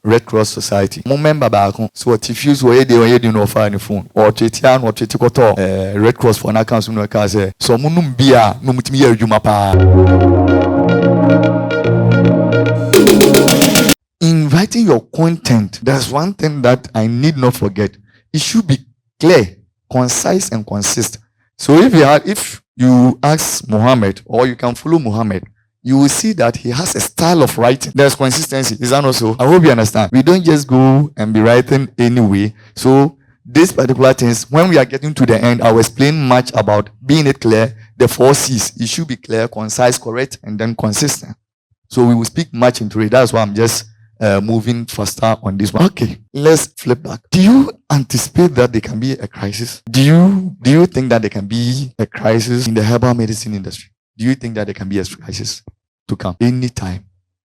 Red Cross Society. Mo member back so what if you so ye no offer any phone or chetia no chetikoto Red Cross for na council no ka say so mo num bia no mutimi ya adwuma pa. In writing your content, there's one thing that I need not forget. It should be clear, concise, and consistent. So if you ask Muhammad or you can follow Muhammad, you will see that he has a style of writing. There's consistency. Is that not so? I hope you understand. We don't just go and be writing anyway. So these particular things, when we are getting to the end, I will explain much about being it clear. The 4 C's. It should be clear, concise, correct, and then consistent. So we will speak much into it. That's why I'm just moving faster on this one. Okay, let's flip back. Do you anticipate that there can be a crisis? Do you think that there can be a crisis in the herbal medicine industry? Do you think that there can be a crisis to come anytime?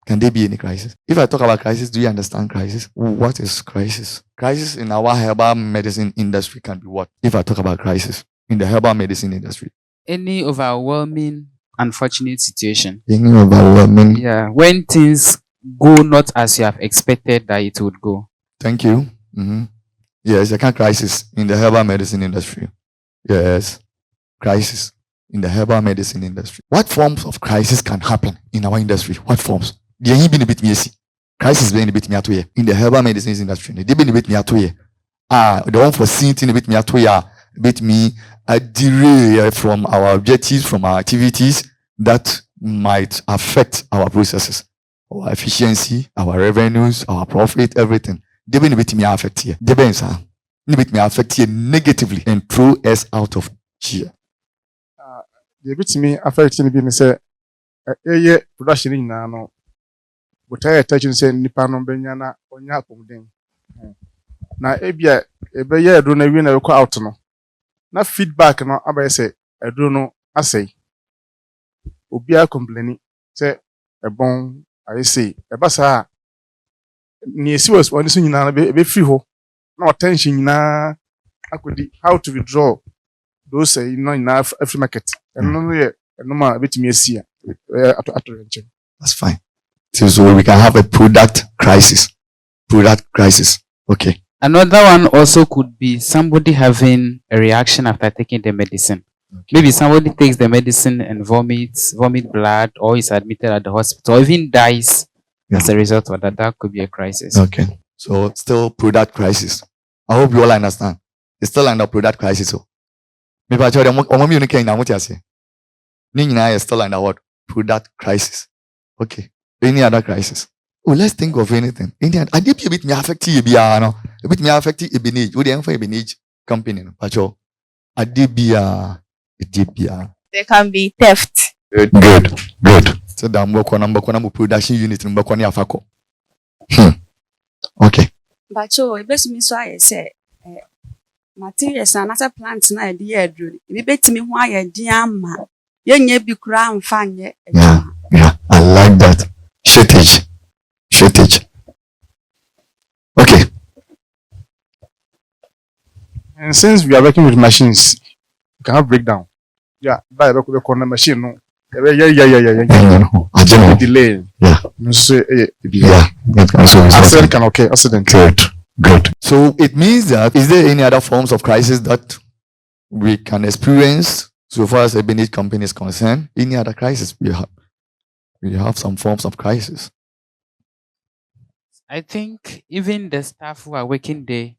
Can there be any crisis? If I talk about crisis, do you understand crisis? What is crisis? Crisis in our herbal medicine industry can be what? If I talk about crisis in the herbal medicine industry. Any overwhelming, unfortunate situation. Any overwhelming. Yeah, when things go not as you have expected that it would go. Thank you. Yes, a crisis in the herbal medicine industry. Yes, crisis in the herbal medicine industry. What forms of crisis can happen in our industry? What forms? Crisis being a bit me in the herbal medicine industry. They been a bit me the one for seeing a bit me bit me a delay from our objectives, from our activities that might affect our processes, our efficiency, our revenues, our profit, everything. They been a bit me affect here. They been me affect here negatively and throw us out of here. The bit me affect in being say production in no but I attention say nipa no benya na onya apomden na ebia ebeye do na wi na rekɔ out no na feedback no abaye say edo no asɛe obi a complain say ebon I say eba sa ni esi was on so nyina na be free ho na attention nyina akodi how to withdraw those say in every market and no ye no ma betimi esi that's fine. So we can have a product crisis. Okay. Another one also could be somebody having a reaction after taking the medicine. Okay. Maybe somebody takes the medicine and vomit blood, or is admitted at the hospital, or even dies as a result of that. That could be a crisis. Okay. So still product crisis. I hope you all understand. It's still under product crisis. So maybe I tell them what you say. Nina is still under what? Product crisis. Okay. Any other crisis? Oh, let's think of anything. I did a bit me affect you, no? A bit me affect you, Ebenage. Would you for Ebenage company? Pacho. I did be There can be theft. Good. So the number production unit in Bokoni Afako. Okay. Pacho, it best me so I say materials and other plants na idea drew. It bet me why a diama. Yenye be crown fan ye. Yeah, I like that. Shortage. Okay. And since we are working with machines, we can have breakdown. Yeah, by the corner machine, no. Yeah. Delay. Yeah. Accident. Good. So it means that is there any other forms of crisis that we can experience so far as a Benin company is concerned? Any other crisis we have some forms of crisis. I think even the staff who are working there,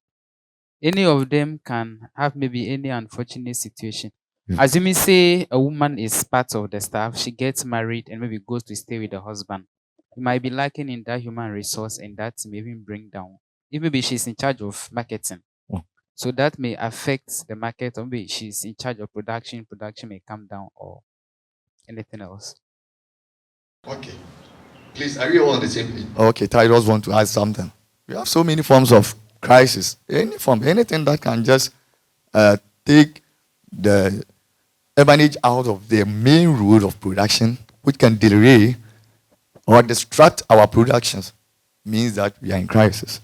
any of them can have maybe any unfortunate situation. Assuming say a woman is part of the staff, she gets married and maybe goes to stay with the husband. You might be lacking in that human resource and that may even bring down. If maybe she's in charge of marketing. So that may affect the market, or maybe she's in charge of production may come down or anything else. Okay. Please, are you all on the same page? Okay, Tyrus want to add something. We have so many forms of crisis. Anything that can just take the advantage out of the main route of production, which can delay or distract our productions, means that we are in crisis.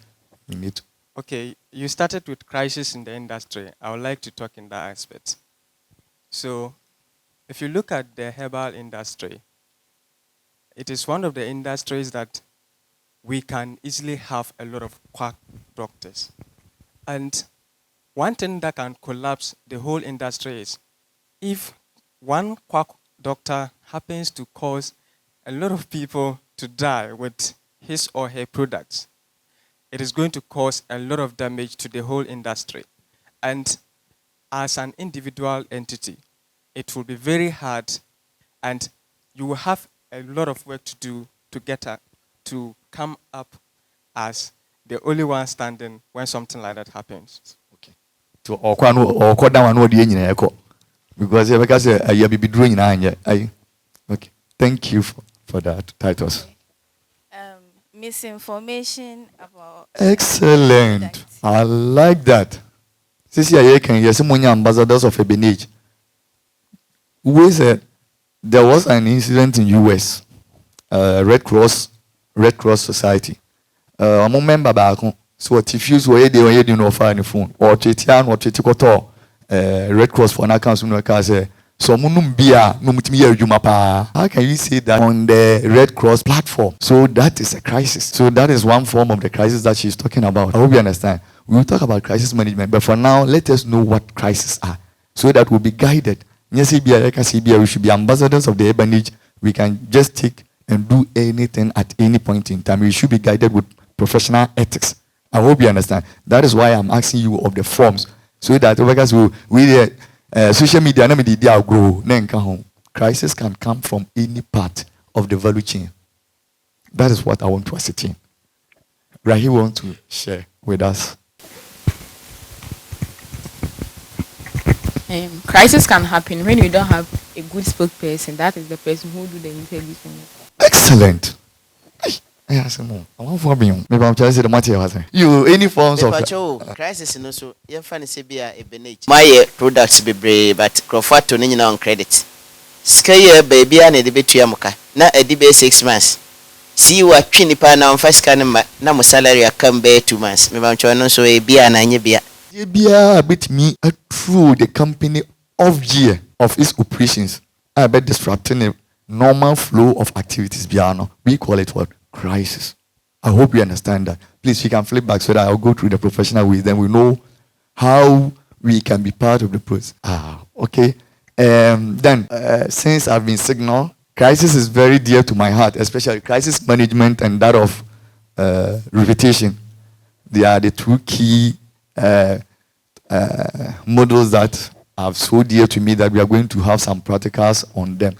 We need to. Okay, you started with crisis in the industry. I would like to talk in that aspect. So, if you look at the herbal industry, it is one of the industries that we can easily have a lot of quack doctors. And one thing that can collapse the whole industry is if one quack doctor happens to cause a lot of people to die with his or her products, it is going to cause a lot of damage to the whole industry. And as an individual entity, it will be very hard, and you will have a lot of work to do to to come up as the only one standing when something like that happens. Okay. So or down one the because I be doing okay. Thank you for that, Titus. Misinformation about Excellent. product. I like that. Sisi I can yes ambassadors of Ebenage. We said there was an incident in US, Red Cross Society. I'm a member back home. So what if you were there no fire the phone or Chetian or Chetikoto Red Cross for an account no so munum no mutimi jumapa. How can you say that on the Red Cross platform? So that is a crisis. So that is one form of the crisis that she's talking about. I hope you understand. We will talk about crisis management, but for now, let us know what crises are, so that we'll be guided. We should be ambassadors of the urbanage. We can just take and do anything at any point in time. We should be guided with professional ethics. I hope you understand. That is why I'm asking you of the forms, so that social media grow. Crisis can come from any part of the value chain. That is what I want to ascertain. Rahi wants to share with us. Crisis can happen when you don't have a good spokesperson. That is the person who do the interviews. Excellent. Yes, more. I want for me. Maybe I'm telling you the matter. You any forms of crisis no so you find say be a benefit. My products be brave, but Crawford to nyina on credit. Sky baby and the betua muka. Na edi be 6 months. See what twini pa na first can na mo salary come be 2 months. Me ba no so e bia na nye bia. Bia bit me through the company of year of its operations. I bet disrupting the normal flow of activities. Biano. We call it what? Crisis. I hope you understand that. Please, you can flip back so that I'll go through the professional ways. Then we know how we can be part of the process. Okay. Then, since I've been signaled, crisis is very dear to my heart, especially crisis management and that of reputation. They are the two key models that are so dear to me that we are going to have some practicals on them.